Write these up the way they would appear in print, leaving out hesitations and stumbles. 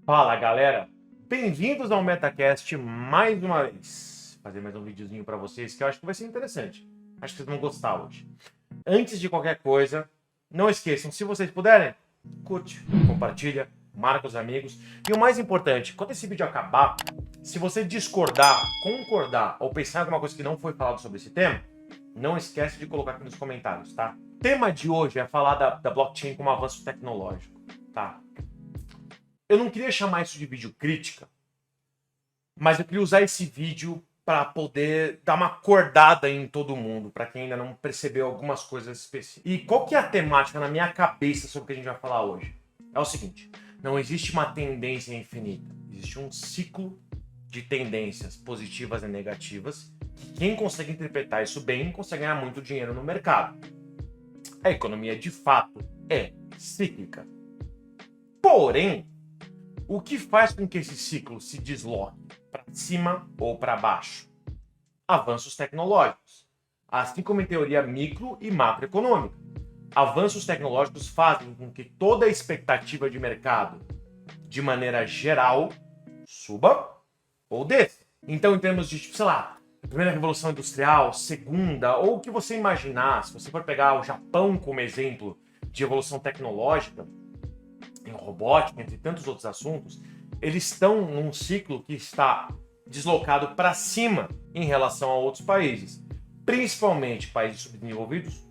Fala galera, bem-vindos ao MetaCast mais uma vez. Fazer mais um videozinho para vocês que eu acho que vai ser interessante. Acho que vocês vão gostar hoje. Antes de qualquer coisa, não esqueçam, se vocês puderem, curte, compartilha, marca os amigos. E o mais importante, quando esse vídeo acabar, se você discordar, concordar ou pensar em alguma coisa que não foi falado sobre esse tema, não esquece de colocar aqui nos comentários, tá? O tema de hoje é falar da blockchain como avanço tecnológico, tá? Eu não queria chamar isso de vídeo crítica, mas eu queria usar esse vídeo para poder dar uma acordada em todo mundo, para quem ainda não percebeu algumas coisas específicas. E qual que é a temática na minha cabeça sobre o que a gente vai falar hoje? É o seguinte, não existe uma tendência infinita, existe um ciclo de tendências positivas e negativas, que quem consegue interpretar isso bem consegue ganhar muito dinheiro no mercado. A economia, de fato, é cíclica. Porém, o que faz com que esse ciclo se desloque para cima ou para baixo? Avanços tecnológicos, assim como em teoria micro e macroeconômica. Avanços tecnológicos fazem com que toda a expectativa de mercado, de maneira geral, suba ou desça. Então, em termos de, sei lá, primeira revolução industrial, segunda, ou o que você imaginar, se você for pegar o Japão como exemplo de evolução tecnológica, em robótica, entre tantos outros assuntos, eles estão num ciclo que está deslocado para cima em relação a outros países, principalmente países subdesenvolvidos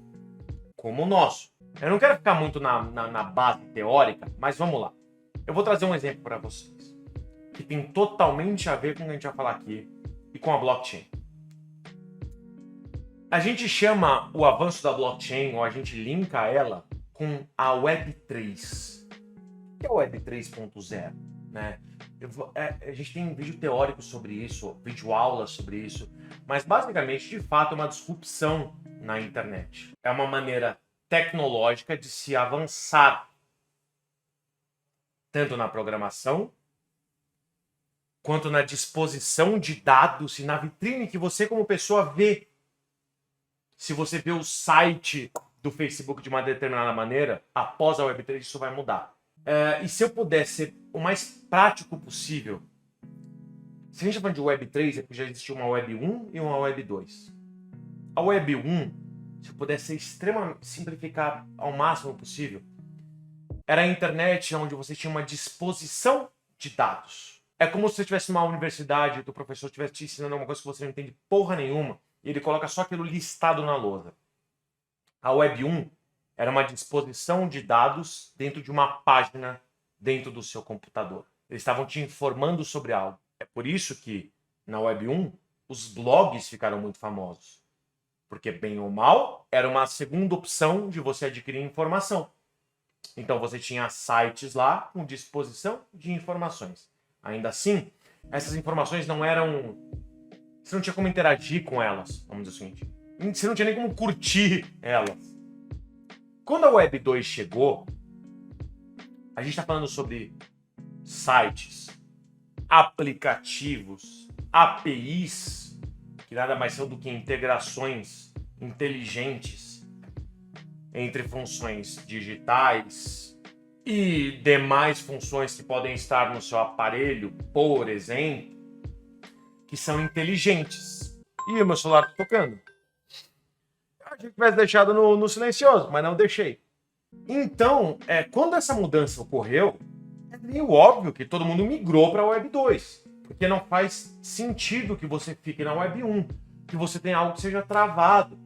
como o nosso. Eu não quero ficar muito na base teórica, mas vamos lá. Eu vou trazer um exemplo para vocês, que tem totalmente a ver com o que a gente vai falar aqui e com a blockchain. A gente chama o avanço da blockchain, ou a gente linka ela com a Web3. Que é o Web 3.0, né? A gente tem vídeo teórico sobre isso, vídeo aula sobre isso, mas basicamente, de fato, é uma disrupção na internet. É uma maneira tecnológica de se avançar, tanto na programação, quanto na disposição de dados e na vitrine que você como pessoa vê. Se você vê o site do Facebook de uma determinada maneira, após a Web3 isso vai mudar. E se eu puder ser o mais prático possível, se a gente está falando de Web 3, é porque já existiu uma Web 1 e uma Web 2. A Web 1, se eu puder ser extremamente simplificar ao máximo possível, era a internet onde você tinha uma disposição de dados. É como se você estivesse numa universidade e o professor estivesse te ensinando uma coisa que você não entende porra nenhuma e ele coloca só aquilo listado na lousa. A Web 1 era uma disposição de dados dentro de uma página dentro do seu computador. Eles estavam te informando sobre algo. É por isso que, na Web 1, os blogs ficaram muito famosos. Porque, bem ou mal, era uma segunda opção de você adquirir informação. Então, você tinha sites lá com disposição de informações. Ainda assim, essas informações não eram... Você não tinha como interagir com elas, vamos dizer o seguinte. Você não tinha nem como curtir elas. Quando a Web 2 chegou, a gente está falando sobre sites, aplicativos, APIs, que nada mais são do que integrações inteligentes entre funções digitais e demais funções que podem estar no seu aparelho, por exemplo, que são inteligentes. E o meu celular está tocando. A gente tivesse deixado no silencioso, mas não deixei. Então, quando essa mudança ocorreu, é meio óbvio que todo mundo migrou para a Web 2. Porque não faz sentido que você fique na Web 1, que você tenha algo que seja travado,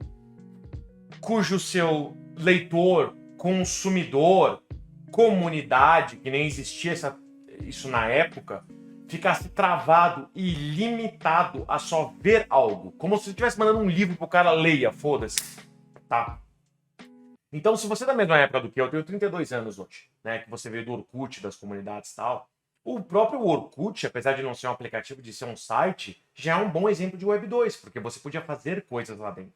cujo seu leitor, consumidor, comunidade, que nem existia isso na época, ficasse travado e limitado a só ver algo. Como se você estivesse mandando um livro pro cara leia, foda-se. Tá? Então, se você é da mesma época do que eu tenho 32 anos hoje, né? Que você veio do Orkut, das comunidades e tal. O próprio Orkut, apesar de não ser um aplicativo, de ser um site, já é um bom exemplo de Web 2, porque você podia fazer coisas lá dentro.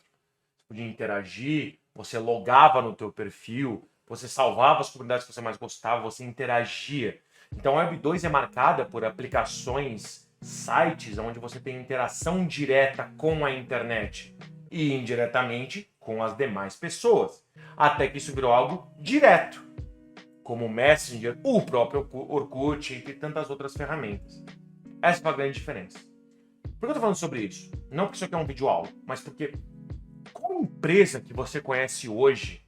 Você podia interagir, você logava no teu perfil, você salvava as comunidades que você mais gostava, você interagia. Então a Web 2 é marcada por aplicações, sites, onde você tem interação direta com a internet e indiretamente com as demais pessoas. Até que isso virou algo direto. como o Messenger, o próprio Orkut, entre tantas outras ferramentas. Essa é a grande diferença. Por que eu tô falando sobre isso? Não porque isso aqui é um vídeo aula, mas porque qual empresa que você conhece hoje,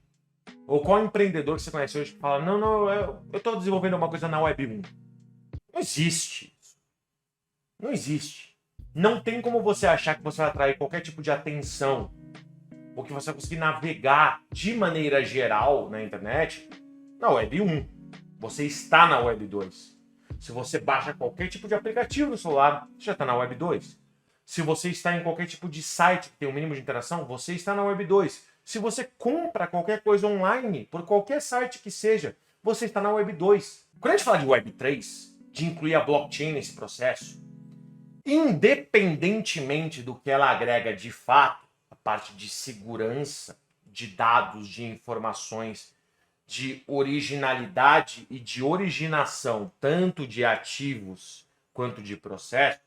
ou qual empreendedor que você conhece hoje que fala, não, eu estou desenvolvendo uma coisa na Web 1. Não existe isso. Não existe. Não tem como você achar que você vai atrair qualquer tipo de atenção ou que você vai conseguir navegar de maneira geral na internet na Web 1. Você está na Web 2. Se você baixa qualquer tipo de aplicativo no celular, você já está na Web 2. Se você está em qualquer tipo de site que tem um mínimo de interação, você está na Web 2. Se você compra qualquer coisa online, por qualquer site que seja, você está na Web 2. Quando a gente fala de Web 3, de incluir a blockchain nesse processo, independentemente do que ela agrega de fato, a parte de segurança, de dados, de informações, de originalidade e de originação, tanto de ativos quanto de processos,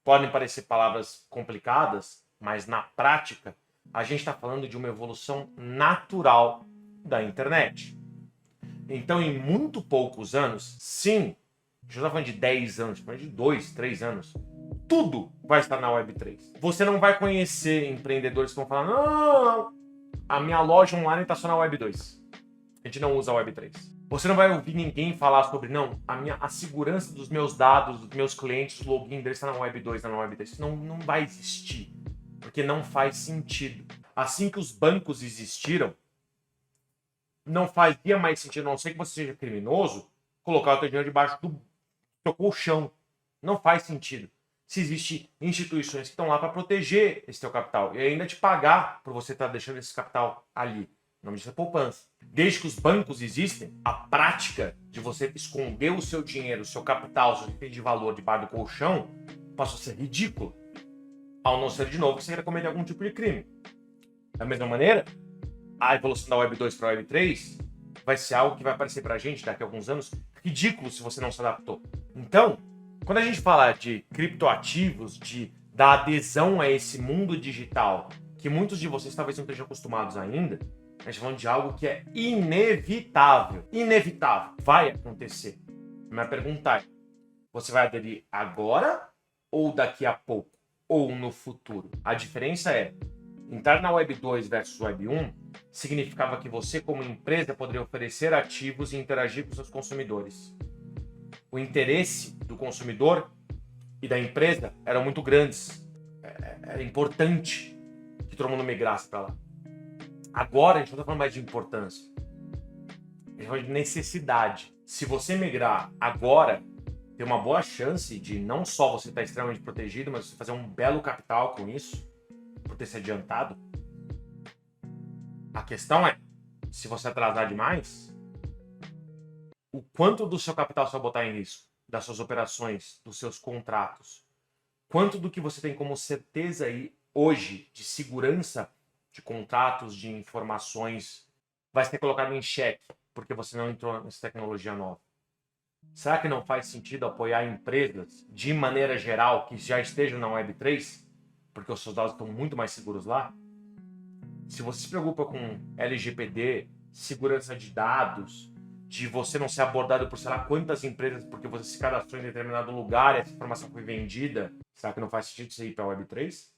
podem parecer palavras complicadas, mas na prática, a gente está falando de uma evolução natural da internet. Então, em muito poucos anos, sim, a gente não está falando de 10 anos, está falando de 2, 3 anos, tudo vai estar na Web3. Você não vai conhecer empreendedores que vão falar, não, a minha loja online está só na Web2. A gente não usa a Web3. Você não vai ouvir ninguém falar sobre, não, a segurança dos meus dados, dos meus clientes, o login deles está na Web2, está na Web3. Isso não vai existir, porque não faz sentido. Assim que os bancos existiram, não fazia mais sentido, a não ser que você seja criminoso, colocar o teu dinheiro debaixo do teu colchão. Não faz sentido. Se existem instituições que estão lá para proteger esse teu capital e ainda te pagar por você estar deixando esse capital ali. O nome disso é poupança. Desde que os bancos existem, a prática de você esconder o seu dinheiro, o seu capital, o seu item de valor debaixo do colchão, passou a ser ridículo. Ao não ser, de novo, que você queira cometer algum tipo de crime. Da mesma maneira, a evolução da Web 2 para a Web 3 vai ser algo que vai aparecer para a gente daqui a alguns anos ridículo se você não se adaptou. Então, quando a gente fala de criptoativos, da adesão a esse mundo digital, que muitos de vocês talvez não estejam acostumados ainda, a gente está falando de algo que é inevitável. Inevitável. Vai acontecer. A minha pergunta é, você vai aderir agora ou daqui a pouco? Ou no futuro? A diferença é, entrar na Web 2 versus Web 1 significava que você, como empresa, poderia oferecer ativos e interagir com seus consumidores. O interesse do consumidor e da empresa eram muito grandes. Era importante que todo mundo migrasse para lá. Agora a gente não está falando mais de importância. A gente está falando de necessidade. Se você migrar agora, tem uma boa chance de não só você estar extremamente protegido, mas você fazer um belo capital com isso, por ter se adiantado. A questão é, se você atrasar demais, o quanto do seu capital você vai botar em risco, das suas operações, dos seus contratos, quanto do que você tem como certeza aí hoje de segurança de contratos, de informações, vai ser colocado em xeque porque você não entrou nessa tecnologia nova. Será que não faz sentido apoiar empresas de maneira geral que já estejam na Web3? Porque os seus dados estão muito mais seguros lá? Se você se preocupa com LGPD, segurança de dados, de você não ser abordado por sei lá quantas empresas porque você se cadastrou em determinado lugar e essa informação foi vendida, será que não faz sentido você ir para a Web3?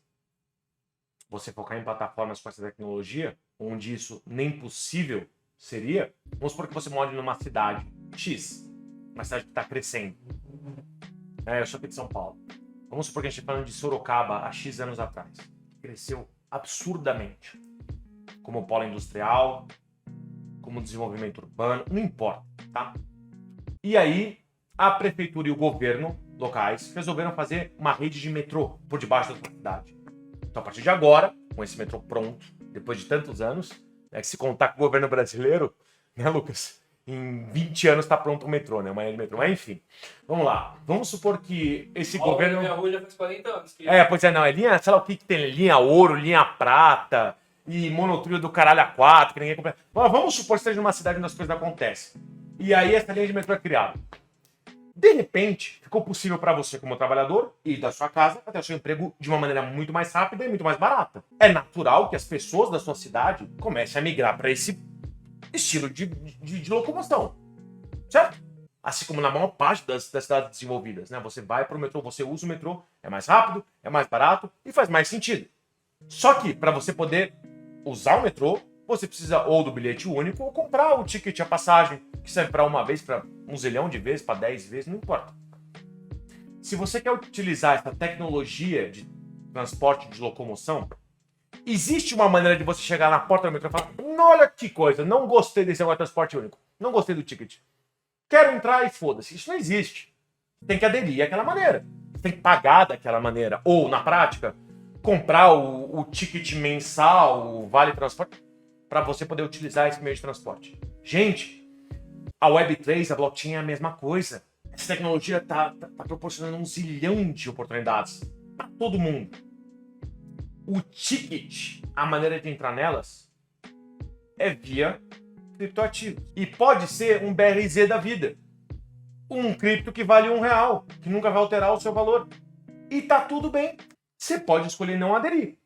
Você focar em plataformas com essa tecnologia, onde isso nem possível seria? Vamos supor que você mora numa cidade X, uma cidade que está crescendo. Eu sou aqui de São Paulo. Vamos supor que a gente está falando de Sorocaba há X anos atrás. Cresceu absurdamente. Como polo industrial, como desenvolvimento urbano, não importa, tá? E aí, a prefeitura e o governo locais resolveram fazer uma rede de metrô por debaixo da sua cidade. Então, a partir de agora, com esse metrô pronto, depois de tantos anos, que se contar com o governo brasileiro, né, Lucas? Em 20 anos está pronto o metrô, né? Uma linha de metrô. Mas enfim, vamos lá. Vamos supor que esse governo... Minha rua já faz 40 anos. Que... pois é, não. É linha, sei lá o que tem. Linha ouro, linha prata e monotrilho do caralho A4, que ninguém compra. Mas vamos supor que esteja numa cidade onde as coisas acontecem. E aí essa linha de metrô é criada. De repente, ficou possível para você, como trabalhador, ir da sua casa até o seu emprego de uma maneira muito mais rápida e muito mais barata. É natural que as pessoas da sua cidade comecem a migrar para esse estilo de locomoção. assim como na maior parte das cidades desenvolvidas, né? Você vai para o metrô, você usa o metrô, é mais rápido, é mais barato e faz mais sentido. Só que para você poder usar o metrô, você precisa ou do bilhete único ou comprar o ticket, a passagem, que serve para uma vez, para 1 zilhão de vezes, para 10 vezes, não importa. Se você quer utilizar essa tecnologia de transporte de locomoção, existe uma maneira de você chegar na porta do metrô e falar: olha que coisa, não gostei desse negócio de transporte único, não gostei do ticket. Quero entrar e foda-se. Isso não existe. Tem que aderir àquela maneira. Tem que pagar daquela maneira. Ou, na prática, comprar o ticket mensal, o vale transporte, para você poder utilizar esse meio de transporte. Gente, a Web3, a blockchain é a mesma coisa. Essa tecnologia tá proporcionando 1 zilhão de oportunidades para todo mundo. O ticket, a maneira de entrar nelas, é via criptoativos. E pode ser um BRZ da vida. Um cripto que vale R$1, que nunca vai alterar o seu valor. E tá tudo bem. Você pode escolher não aderir.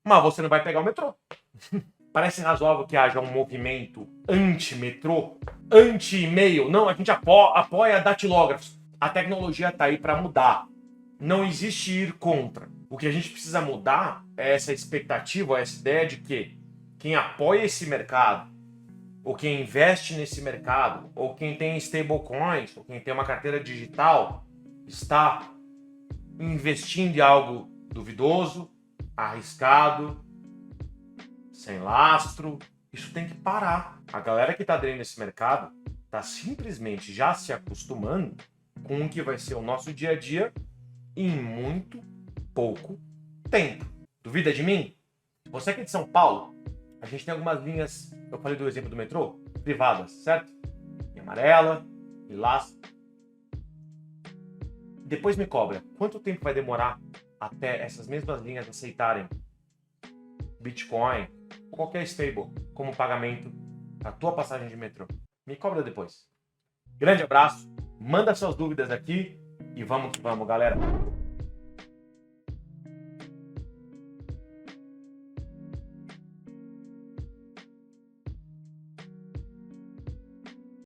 Mas você não vai pegar o metrô. Parece razoável que haja um movimento anti-metrô, anti-e-mail. Não, a gente apoia datilógrafos. A tecnologia tá aí para mudar. Não existe ir contra. O que a gente precisa mudar é essa expectativa, essa ideia de que quem apoia esse mercado, ou quem investe nesse mercado, ou quem tem stablecoins, ou quem tem uma carteira digital, está investindo em algo duvidoso, arriscado, sem lastro. Isso tem que parar. A galera que está dentro desse mercado está simplesmente já se acostumando com o que vai ser o nosso dia a dia em muito pouco tempo. Duvida de mim? Você aqui de São Paulo, a gente tem algumas linhas, eu falei do exemplo do metrô, privadas, certo? Linha amarela, lilás. Depois me cobra, quanto tempo vai demorar até essas mesmas linhas aceitarem Bitcoin ou qualquer stable como pagamento da tua passagem de metrô? Me cobra depois. Grande abraço, manda suas dúvidas aqui e vamos que vamos, galera.